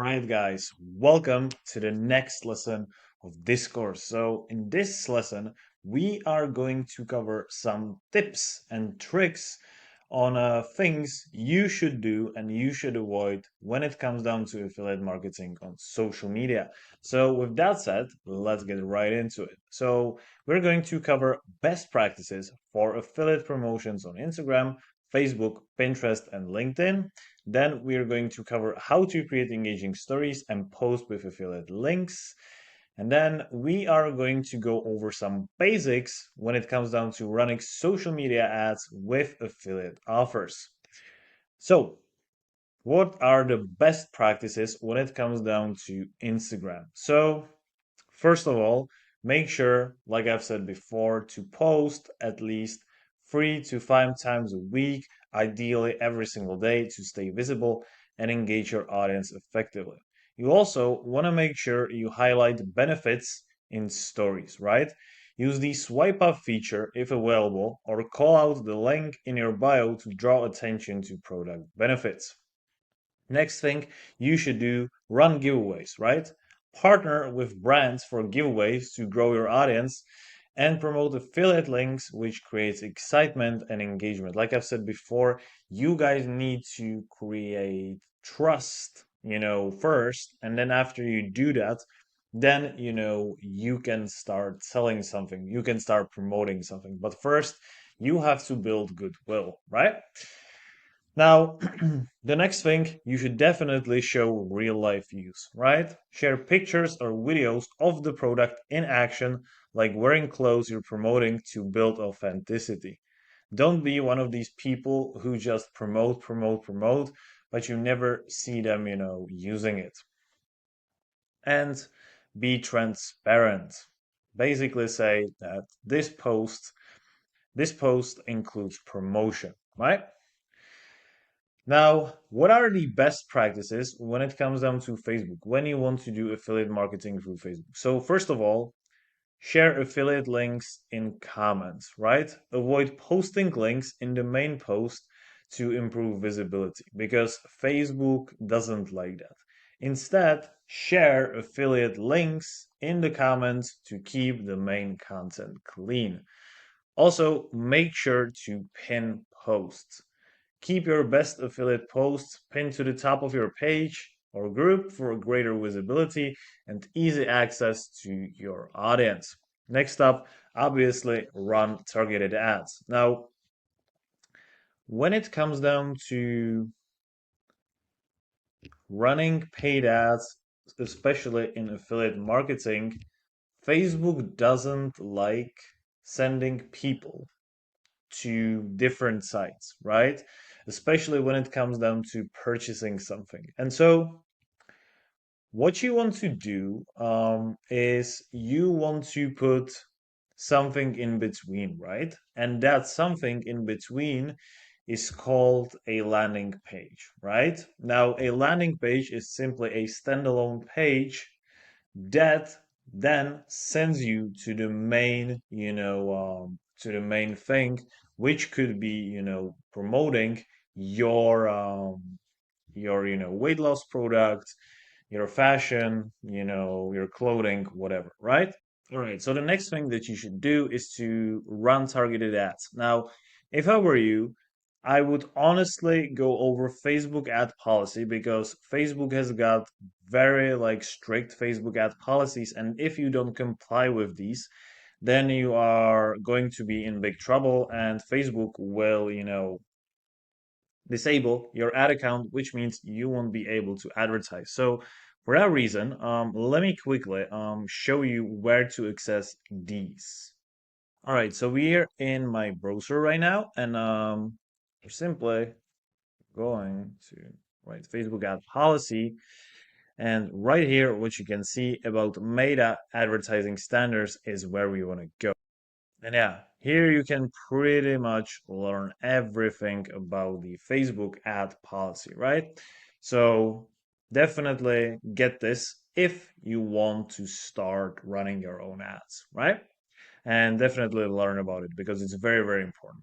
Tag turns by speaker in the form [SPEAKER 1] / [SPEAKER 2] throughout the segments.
[SPEAKER 1] Alright, guys, welcome to the next lesson of this course. So, in this lesson, we are going to cover some tips and tricks on things you should do and you should avoid when it comes down to affiliate marketing on social media. So, with that said, let's get right into it. So, we're going to cover best practices for affiliate promotions on Instagram, Facebook, Pinterest, and LinkedIn. Then we are going to cover how to create engaging stories and post with affiliate links. And then we are going to go over some basics when it comes down to running social media ads with affiliate offers. So, what are the best practices when it comes down to Instagram? So, first of all, make sure, like I've said before, to post at least 3 to 5 times a week, ideally every single day, to stay visible and engage your audience effectively. You also want to make sure you highlight benefits in stories, right? Use the swipe up feature if available, or call out the link in your bio to draw attention to product benefits. Next thing you should do, run giveaways, right? Partner with brands for giveaways to grow your audience and promote affiliate links, which creates excitement and engagement. Like I've said before, you guys need to create trust, first. And then after you do that, then, you can start selling something. You can start promoting something. But first, you have to build goodwill, right? Now, the next thing, you should definitely show real life use, right? Share pictures or videos of the product in action, like wearing clothes you're promoting to build authenticity. Don't be one of these people who just promote, but you never see them, using it. And be transparent. Basically say that this post includes promotion, right? Now, what are the best practices when it comes down to Facebook, when you want to do affiliate marketing through Facebook? So, first of all, share affiliate links in comments, right? Avoid posting links in the main post to improve visibility because Facebook doesn't like that. Instead, share affiliate links in the comments to keep the main content clean. Also, make sure to pin posts. Keep your best affiliate posts pinned to the top of your page or group for greater visibility and easy access to your audience. Next up, obviously, run targeted ads. Now, when it comes down to running paid ads, especially in affiliate marketing, Facebook doesn't like sending people to different sites, right? Especially when it comes down to purchasing something. And so, what you want to do is you want to put something in between, right? And that something in between is called a landing page, right? Now, a landing page is simply a standalone page that then sends you to the main, to the main thing, which could be, promoting your weight loss product, your fashion, your clothing, whatever, right? All right. So the next thing that you should do is to run targeted ads. Now, if I were you, I would honestly go over Facebook ad policy because Facebook has got very strict Facebook ad policies, and if you don't comply with these, then you are going to be in big trouble, and Facebook will, disable your ad account, which means you won't be able to advertise. So for that reason, let me quickly show you where to access these. All right, so we're in my browser right now, and we're simply going to write Facebook ad policy. And right here, what you can see about Meta advertising standards is where we want to go. And yeah, here you can pretty much learn everything about the Facebook ad policy, right? So definitely get this if you want to start running your own ads, right? And definitely learn about it because it's very, very important.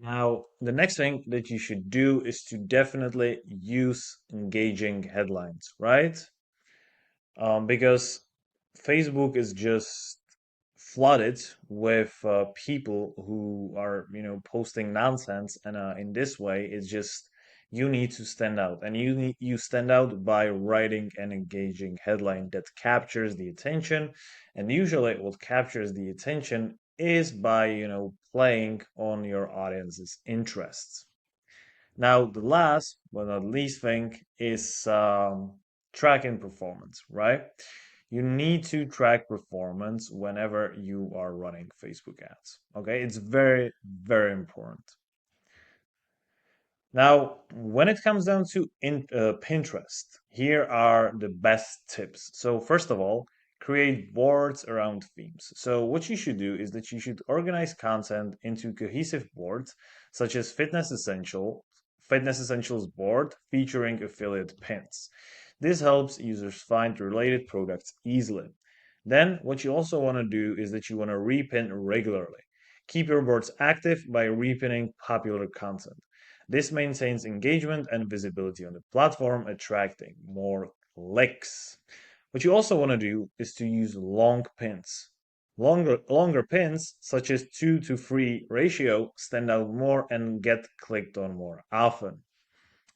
[SPEAKER 1] Now, the next thing that you should do is to definitely use engaging headlines, right? Because Facebook is just flooded with people who are, posting nonsense, and in this way, it's just you need to stand out, and you stand out by writing an engaging headline that captures the attention, and usually, what captures the attention is by, playing on your audience's interests. Now, the last but not least thing is tracking performance, right? You need to track performance whenever you are running Facebook ads. Okay, it's very, very important. Now, when it comes down to Pinterest, here are the best tips. So, first of all, create boards around themes. So, what you should do is that you should organize content into cohesive boards, such as Fitness Essentials board featuring affiliate pins. This helps users find related products easily. Then, what you also want to do is that you want to repin regularly. Keep your boards active by repinning popular content. This maintains engagement and visibility on the platform, attracting more clicks. What you also want to do is to use long pins. Longer pins, such as 2 to 3 ratio, stand out more and get clicked on more often.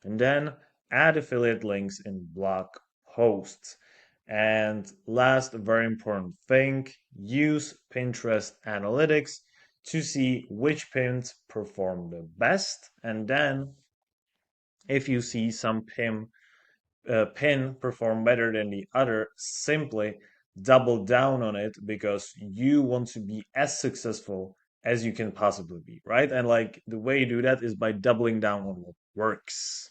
[SPEAKER 1] And then add affiliate links in blog posts. And last, very important thing, use Pinterest analytics to see which pins perform the best. And then if you see some pin perform better than the other, simply double down on it because you want to be as successful as you can possibly be, right? And like the way you do that is by doubling down on what works.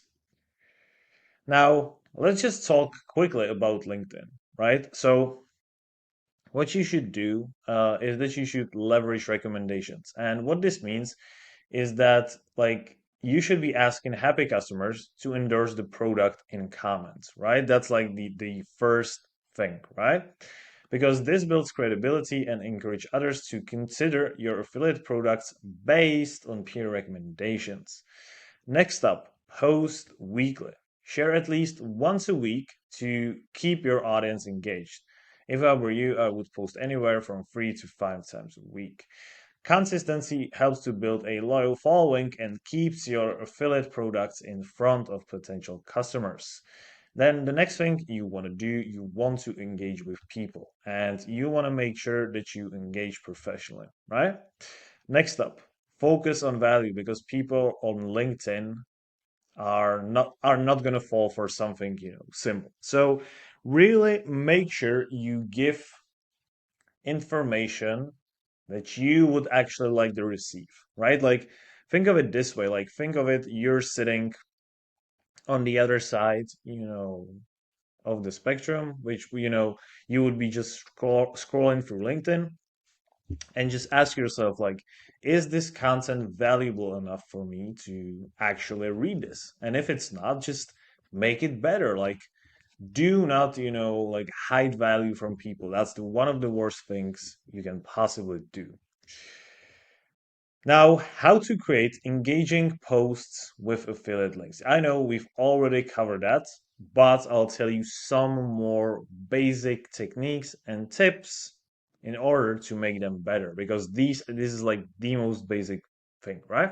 [SPEAKER 1] Now, let's just talk quickly about LinkedIn, right? So, what you should do is that you should leverage recommendations. And what this means is that, like, you should be asking happy customers to endorse the product in comments, right? That's like the first thing, right? Because this builds credibility and encourage others to consider your affiliate products based on peer recommendations. Next up, post weekly. Share at least once a week to keep your audience engaged. If I were you, I would post anywhere from 3 to 5 times a week. Consistency helps to build a loyal following and keeps your affiliate products in front of potential customers. Then the next thing you want to do, you want to engage with people and you want to make sure that you engage professionally, right? Next up, focus on value because people on LinkedIn are not going to fall for something, simple. So really make sure you give information that you would actually like to receive, right? Like think of it this way, like think of it you're sitting on the other side, of the spectrum, which you would be just scrolling through LinkedIn and just ask yourself like is this content valuable enough for me to actually read this? And if it's not, just make it better. Like do not like hide value from people. That's the one of the worst things you can possibly do. Now, how to create engaging posts with affiliate links. I know we've already covered that, but I'll tell you some more basic techniques and tips in order to make them better because this is like the most basic thing, right?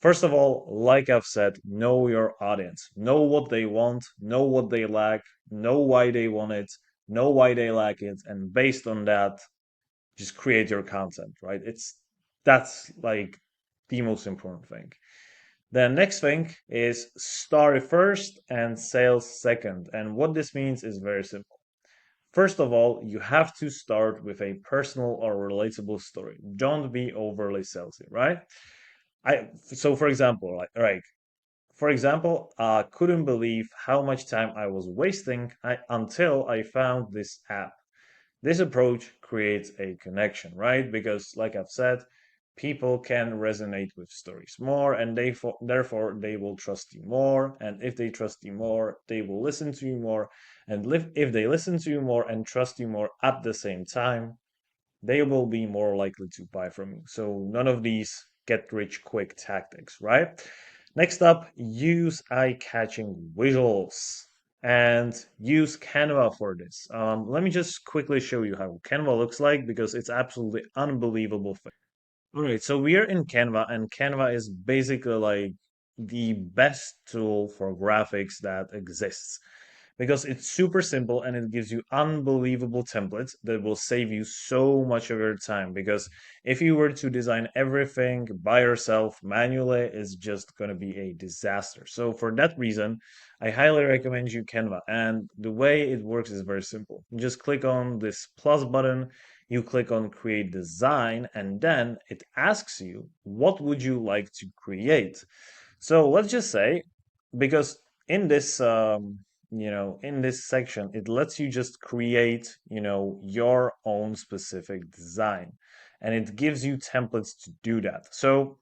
[SPEAKER 1] First of all, like I've said, know your audience. Know what they want, know what they lack, know why they want it, know why they lack it, and based on that, just create your content, right? That's like the most important thing. The next thing is story first and sales second. And what this means is very simple. First of all, you have to start with a personal or relatable story. Don't be overly salesy, right? For example, couldn't believe how much time I was wasting until I found this app. This approach creates a connection, right? Because, like I've said, people can resonate with stories more, and therefore they will trust you more. And if they trust you more, they will listen to you more. And if they listen to you more and trust you more at the same time, they will be more likely to buy from you. So none of these get rich quick tactics, right? Next up, use eye-catching visuals and use Canva for this. Let me just quickly show you how Canva looks like because it's absolutely unbelievable. All right, so we are in Canva, and Canva is basically like the best tool for graphics that exists because it's super simple and it gives you unbelievable templates that will save you so much of your time. Because if you were to design everything by yourself manually, it's just going to be a disaster. So, for that reason, I highly recommend you Canva. And the way it works is very simple. You just click on this plus button, you click on create design, and then it asks you, what would you like to create? So let's just say, because in this in this section, it lets you just create, your own specific design, and it gives you templates to do that. So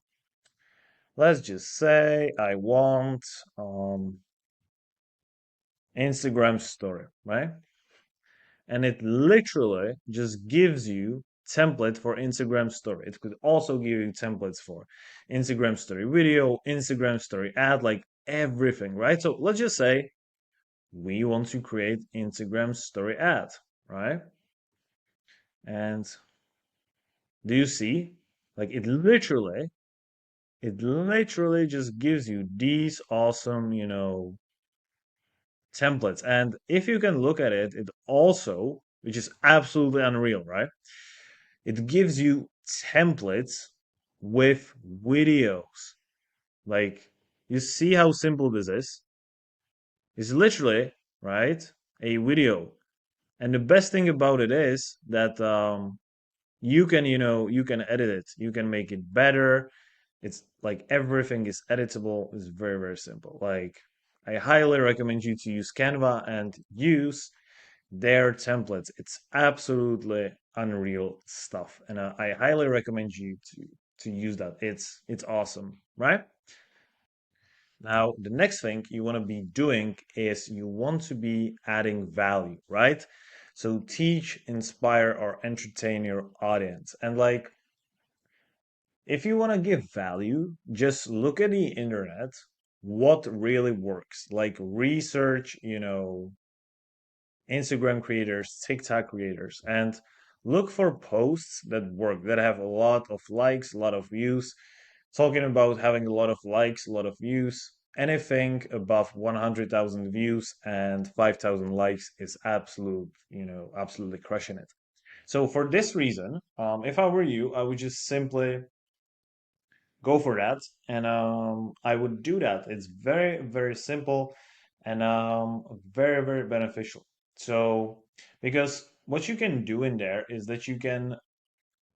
[SPEAKER 1] let's just say I want Instagram story, right? And it literally just gives you template for Instagram story. It could also give you templates for Instagram story video, Instagram story ad, like everything, right? So let's just say we want to create Instagram story ad, right? And do you see? Like it literally just gives you these awesome, templates. And if you can look at it, it also, which is absolutely unreal, right? It gives you templates with videos. Like, you see how simple this is? It's literally, right, a video. And the best thing about it is that you can edit it. You can make it better. It's like everything is editable. It's very, very simple. Like, I highly recommend you to use Canva and use their templates. It's absolutely unreal stuff, and I highly recommend you to use that. It's awesome, right? Now, the next thing you want to be doing is you want to be adding value, right? So teach, inspire, or entertain your audience. And like, if you want to give value, just look at the internet, what really works. Like research, Instagram creators, TikTok creators, and look for posts that work, that have a lot of likes, a lot of views. Talking about having a lot of likes, a lot of views, anything above 100,000 views and 5,000 likes is absolutely crushing it. So for this reason, if I were you, I would just simply go for that, and I would do that. It's very, very simple and very, very beneficial. So because what you can do in there is that you can,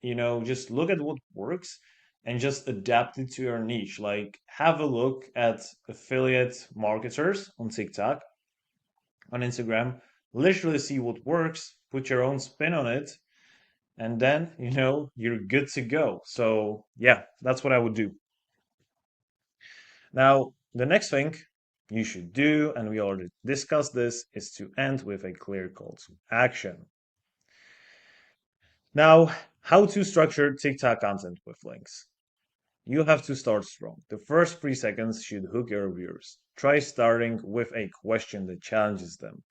[SPEAKER 1] just look at what works and just adapt it to your niche. Like, have a look at affiliate marketers on TikTok, on Instagram, literally see what works, put your own spin on it, and then you're good to go. So yeah, that's what I would do. Now, the next thing you should do, and we already discussed this, is to end with a clear call to action. Now, how to structure TikTok content with links. You have to start strong. The first 3 seconds should hook your viewers. Try starting with a question that challenges them.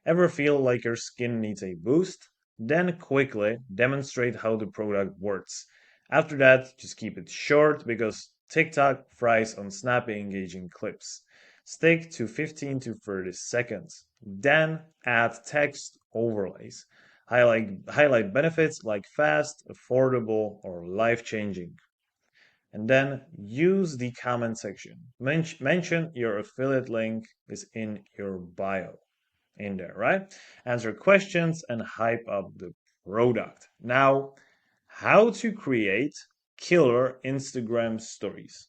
[SPEAKER 1] Ever feel like your skin needs a boost? Then quickly demonstrate how the product works. After that, just keep it short because TikTok thrives on snappy, engaging clips. Stick to 15 to 30 seconds. Then add text overlays. Highlight benefits like fast, affordable, or life changing. And then use the comment section. Mention your affiliate link is in your bio in there, right? Answer questions and hype up the product. Now, how to create killer Instagram stories.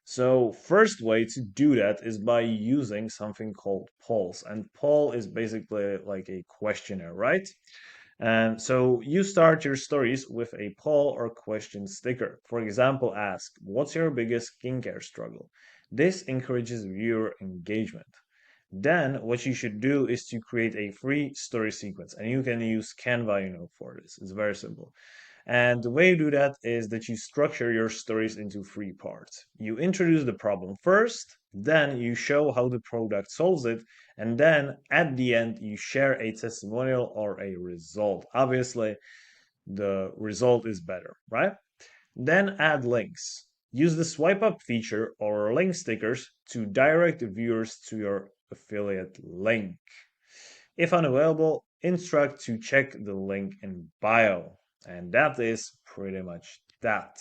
[SPEAKER 1] So, first way to do that is by using something called polls. And poll is basically like a questionnaire, right? And so you start your stories with a poll or question sticker. For example, ask, what's your biggest skincare struggle? This encourages viewer engagement. Then what you should do is to create a free story sequence, and you can use Canva, for this. It's very simple. And the way you do that is that you structure your stories into three parts. You introduce the problem first, then you show how the product solves it, and then at the end, you share a testimonial or a result. Obviously, the result is better, right? Then add links. Use the swipe up feature or link stickers to direct the viewers to your affiliate link. If unavailable, instruct to check the link in bio. And that is pretty much that.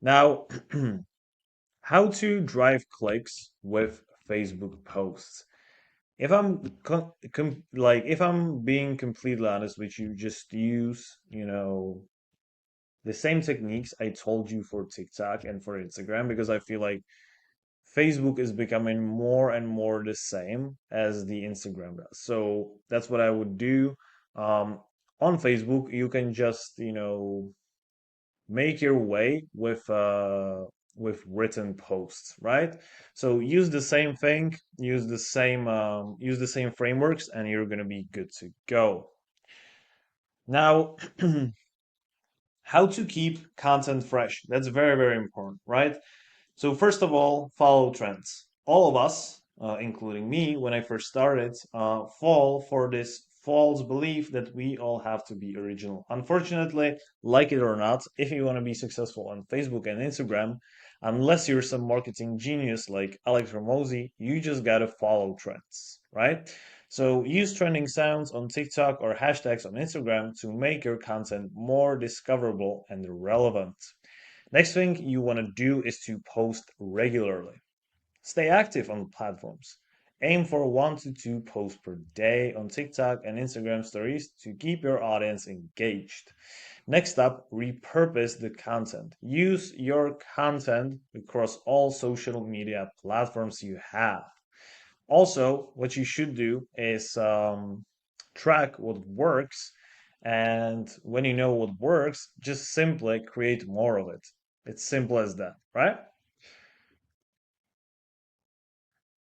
[SPEAKER 1] Now, how to drive clicks with Facebook posts. If I'm if I'm being completely honest with you, just use, the same techniques I told you for TikTok and for Instagram because I feel like Facebook is becoming more and more the same as the Instagram does. So that's what I would do. Um, on Facebook, you can just, make your way with written posts, right? So use the same thing, use the same frameworks, and you're gonna be good to go. Now, how to keep content fresh. That's very, very important, right? So first of all, follow trends. All of us, including me, when I first started, fall for this false belief that we all have to be original. Unfortunately, like it or not, if you want to be successful on Facebook and Instagram, unless you're some marketing genius like Alex Ramosi, you just gotta follow trends, right? So use trending sounds on TikTok or hashtags on Instagram to make your content more discoverable and relevant. Next thing you want to do is to post regularly. Stay active on platforms. Aim for 1 to 2 posts per day on TikTok and Instagram stories to keep your audience engaged. Next up, repurpose the content. Use your content across all social media platforms you have. Also, what you should do is track what works. And when you know what works, just simply create more of it. It's simple as that, right?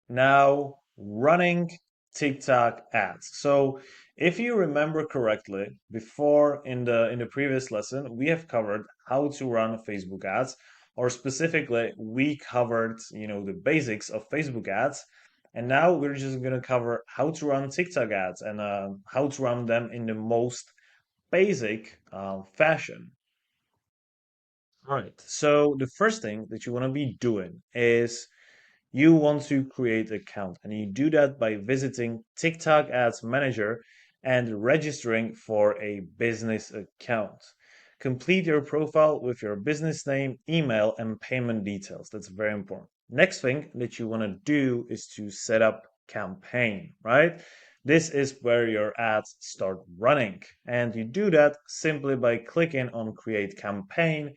[SPEAKER 1] Now, running TikTok ads. So, if you remember correctly, before in the previous lesson, we have covered how to run Facebook ads, or specifically, we covered, the basics of Facebook ads. And now we're just going to cover how to run TikTok ads and how to run them in the most basic fashion. All right. So the first thing that you want to be doing is you want to create an account, and you do that by visiting TikTok Ads Manager and registering for a business account. Complete your profile with your business name, email, and payment details. That's very important. Next thing that you want to do is to set up campaign, right? This is where your ads start running. And you do that simply by clicking on Create Campaign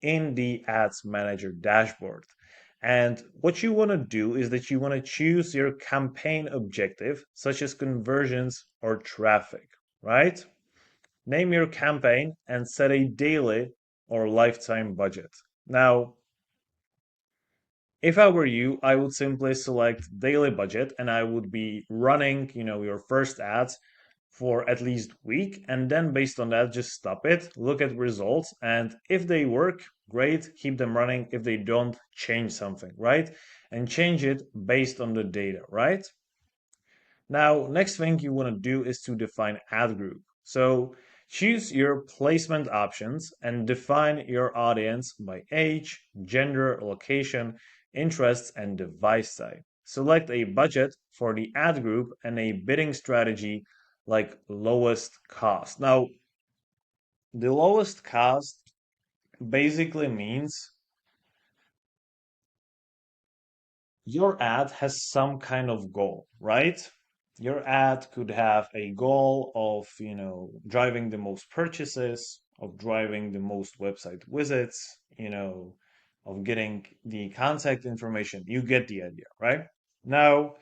[SPEAKER 1] in the Ads Manager dashboard. And what you want to do is that you want to choose your campaign objective, such as conversions or traffic, right? Name your campaign and set a daily or lifetime budget. Now, if I were you, I would simply select daily budget and I would be running, your first ads for at least week, and then based on that just stop it, look at results, and if they work, great, keep them running. If they don't, change something, right? And change it based on the data, right? Now, next thing you want to do is to define ad group. So choose your placement options and define your audience by age, gender, location, interests, and device type. Select a budget for the ad group and a bidding strategy like lowest cost. Now, the lowest cost basically means your ad has some kind of goal, right? Your ad could have a goal of, driving the most purchases, of driving the most website visits, of getting the contact information. You get the idea, right? Now,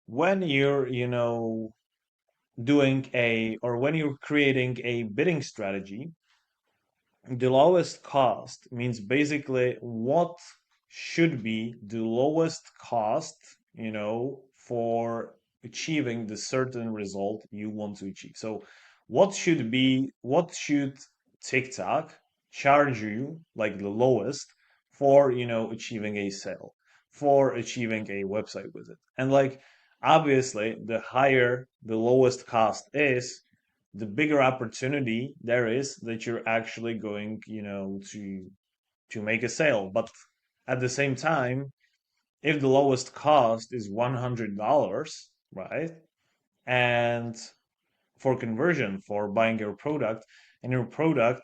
[SPEAKER 1] when you're, when you're creating a bidding strategy, the lowest cost means basically what should be the lowest cost, for achieving the certain result you want to achieve. So what should TikTok charge you like the lowest for, achieving a sale, for achieving a website visit? And like obviously the higher the lowest cost is, the bigger opportunity there is that you're actually going, to make a sale. But at the same time, if the lowest cost is $100, right? And for conversion for buying your product, and your product,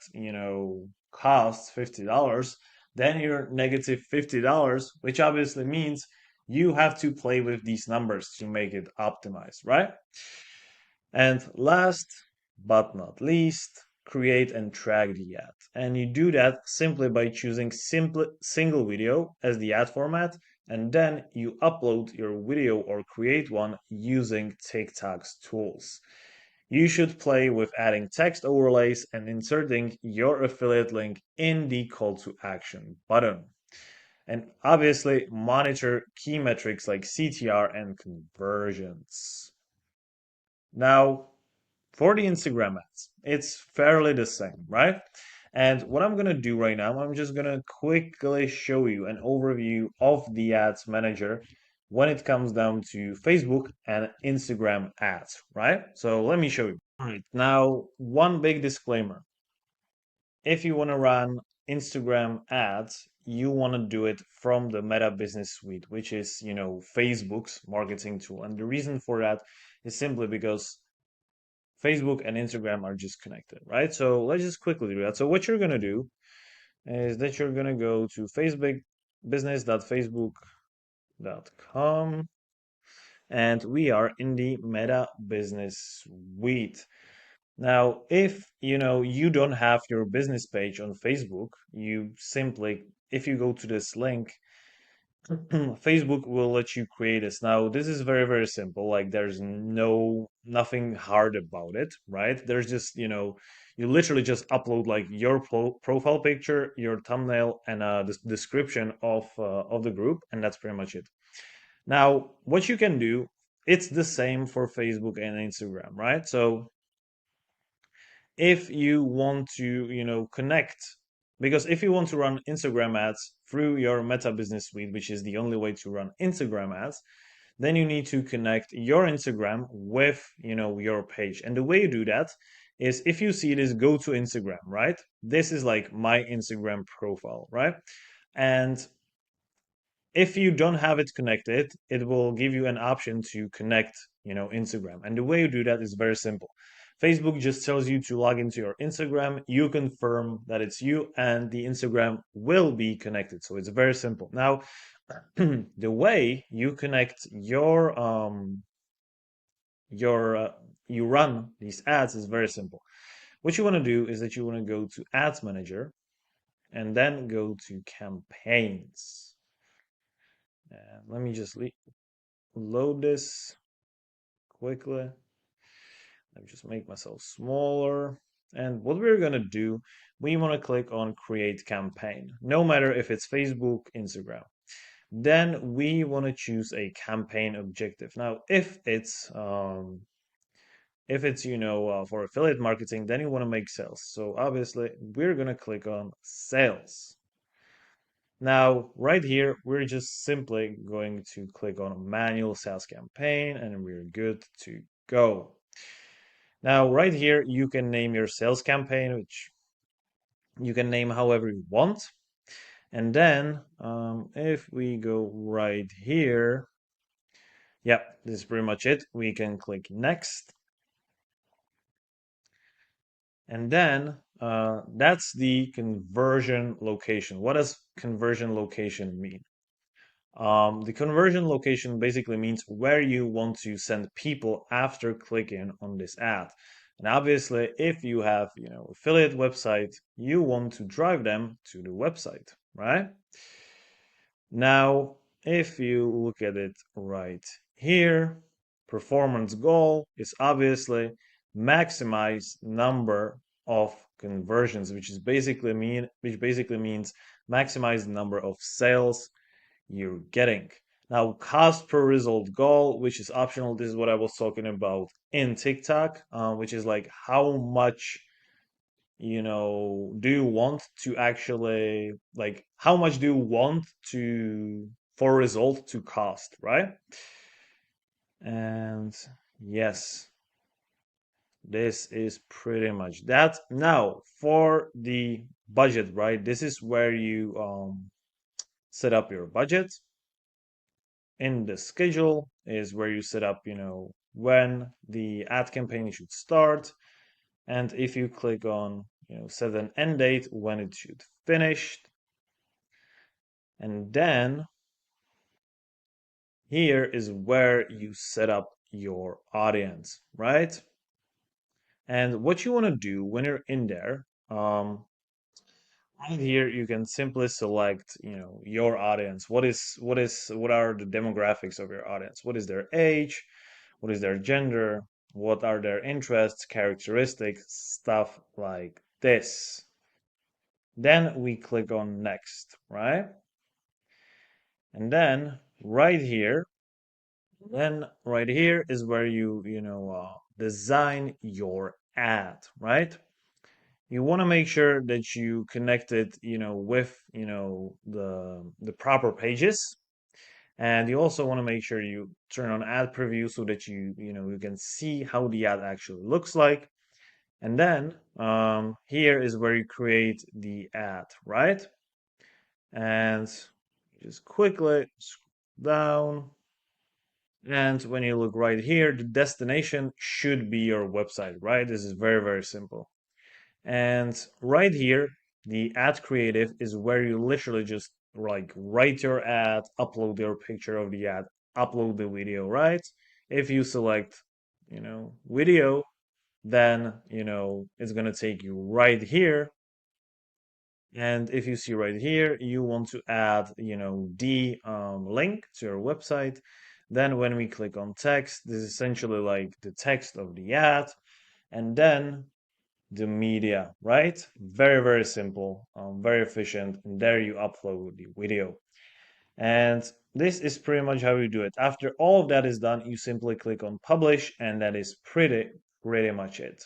[SPEAKER 1] costs $50, then you're negative $50, which obviously means you have to play with these numbers to make it optimized, right? And last but not least, create and track the ad. And you do that simply by choosing single video as the ad format, and then you upload your video or create one using TikTok's tools. You should play with adding text overlays and inserting your affiliate link in the call to action button. And obviously, monitor key metrics like CTR and conversions. Now, for the Instagram ads, it's fairly the same, right? And what I'm going to do right now, I'm just going to quickly show you an overview of the ads manager when it comes down to Facebook and Instagram ads, right? So let me show you. All right. Now, one big disclaimer. If you want to run Instagram ads, you want to do it from the Meta Business Suite, which is, Facebook's marketing tool. And the reason for that is simply because Facebook and Instagram are just connected, right? So let's just quickly do that. So what you're gonna do is that you're gonna go to Facebook business.facebook.com, and we are in the Meta Business Suite. Now, if you don't have your business page on Facebook, you simply, if you go to this link, Facebook will let you create this. Now, this is very, very simple. Like, there's nothing hard about it, right? There's just, you literally just upload like your profile picture, your thumbnail, and the description of the group, and that's pretty much it. Now, what you can do, it's the same for Facebook and Instagram, right? So if you want to, connect, because if you want to run Instagram ads through your Meta Business Suite, which is the only way to run Instagram ads, then you need to connect your Instagram with, your page. And the way you do that is, if you see this, go to Instagram, right? This is like my Instagram profile, right? And if you don't have it connected, it will give you an option to connect, Instagram. And the way you do that is very simple. Facebook just tells you to log into your Instagram, you confirm that it's you, and the Instagram will be connected. So it's very simple. Now, the way you connect your you run these ads is very simple. What you want to do is that you want to go to Ads Manager and then go to Campaigns. And let me just load this quickly. Let me just make myself smaller. And what we're going to do, we want to click on Create Campaign, no matter if it's Facebook, Instagram. Then we want to choose a campaign objective. Now, if it's for affiliate marketing, then you want to make sales. So obviously, we're going to click on Sales. Now, right here, we're just simply going to click on Manual Sales Campaign, and we're good to go. Now, right here, you can name your sales campaign, which you can name however you want. And then if we go right here, yep, this is pretty much it. We can click Next. And then that's the conversion location. What does conversion location mean? The conversion location basically means where you want to send people after clicking on this ad. And obviously, if you have, affiliate website, you want to drive them to the website, right? Now, if you look at it right here, performance goal is obviously maximize number of conversions, which basically means maximize the number of sales you're getting. Now, cost per result goal, which is optional. This is what I was talking about in TikTok, which is like how much, do you want to actually, like, how much do you want to, for result to cost, right? And yes, this is pretty much that. Now, for the budget, right? This is where you set up your budget. In the schedule is where you set up, when the ad campaign should start. And if you click on, set an end date when it should finish, and then here is where you set up your audience, right? And what you want to do when you're in there, right here, you can simply select, your audience. What are the demographics of your audience? What is their age? What is their gender? What are their interests, characteristics, stuff like this. Then we click on next, right? And then right here is where you design your ad, right? You want to make sure that you connect it, with, the proper pages. And you also want to make sure you turn on ad preview so that you can see how the ad actually looks like. And then here is where you create the ad, right? And just quickly scroll down. And when you look right here, the destination should be your website, right? This is very, very simple. And right here, the ad creative is where you literally just like write your ad, upload your picture of the ad, upload the video, right? If you select, video, then, it's going to take you right here. And if you see right here, you want to add, the link to your website. Then when we click on text, this is essentially like the text of the ad. And then the media, right? Very, very simple, very efficient. And there you upload the video. And this is pretty much how you do it. After all of that is done, you simply click on publish, and that is pretty much it.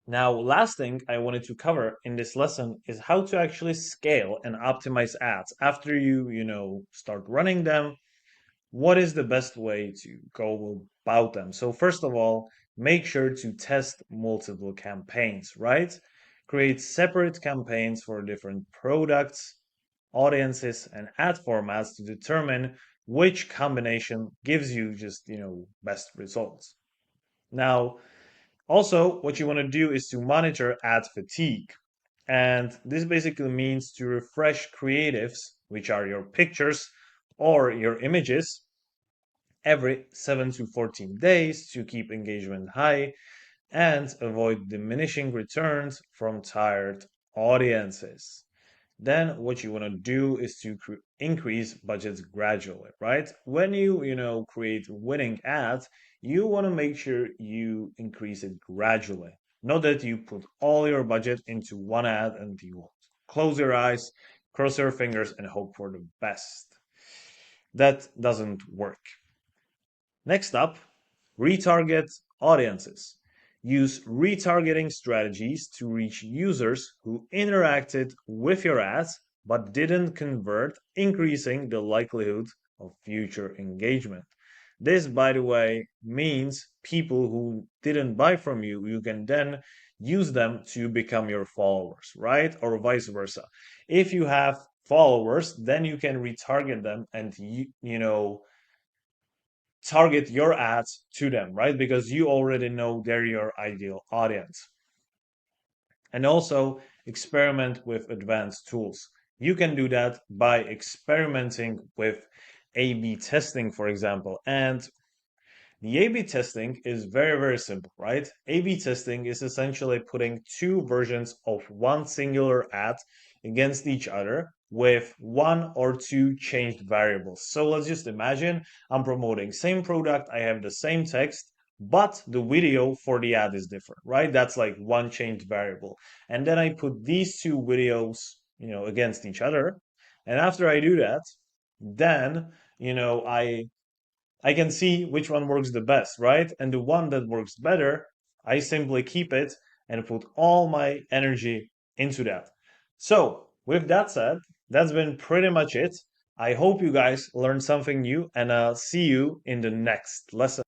[SPEAKER 1] Now, last thing I wanted to cover in this lesson is how to actually scale and optimize ads. After you start running them, what is the best way to go about them? So first of all, make sure to test multiple campaigns, right? Create separate campaigns for different products, audiences, and ad formats to determine which combination gives you just, best results. Now, also, what you want to do is to monitor ad fatigue. And this basically means to refresh creatives, which are your pictures or your images, every 7 to 14 days to keep engagement high and avoid diminishing returns from tired audiences. Then what you want to do is to increase budgets gradually, right? When you create winning ads, you want to make sure you increase it gradually. Not that you put all your budget into one ad and you close your eyes, cross your fingers, and hope for the best. That doesn't work. Next up, retarget audiences. Use retargeting strategies to reach users who interacted with your ads but didn't convert, increasing the likelihood of future engagement. This, by the way, means people who didn't buy from you, you can then use them to become your followers, right? Or vice versa. If you have followers, then you can retarget them and target your ads to them, right? Because you already know they're your ideal audience. And also experiment with advanced tools. You can do that by experimenting with A/B testing, for example. And the A/B testing is very, very simple, right? A/B testing is essentially putting two versions of one singular ad against each other with one or two changed variables. So let's just imagine I'm promoting same product, I have the same text, but the video for the ad is different, right? That's like one changed variable. And then I put these two videos, against each other. And after I do that, then I can see which one works the best, right? And the one that works better, I simply keep it and put all my energy into that. So, with that said, that's been pretty much it. I hope you guys learned something new, and I'll see you in the next lesson.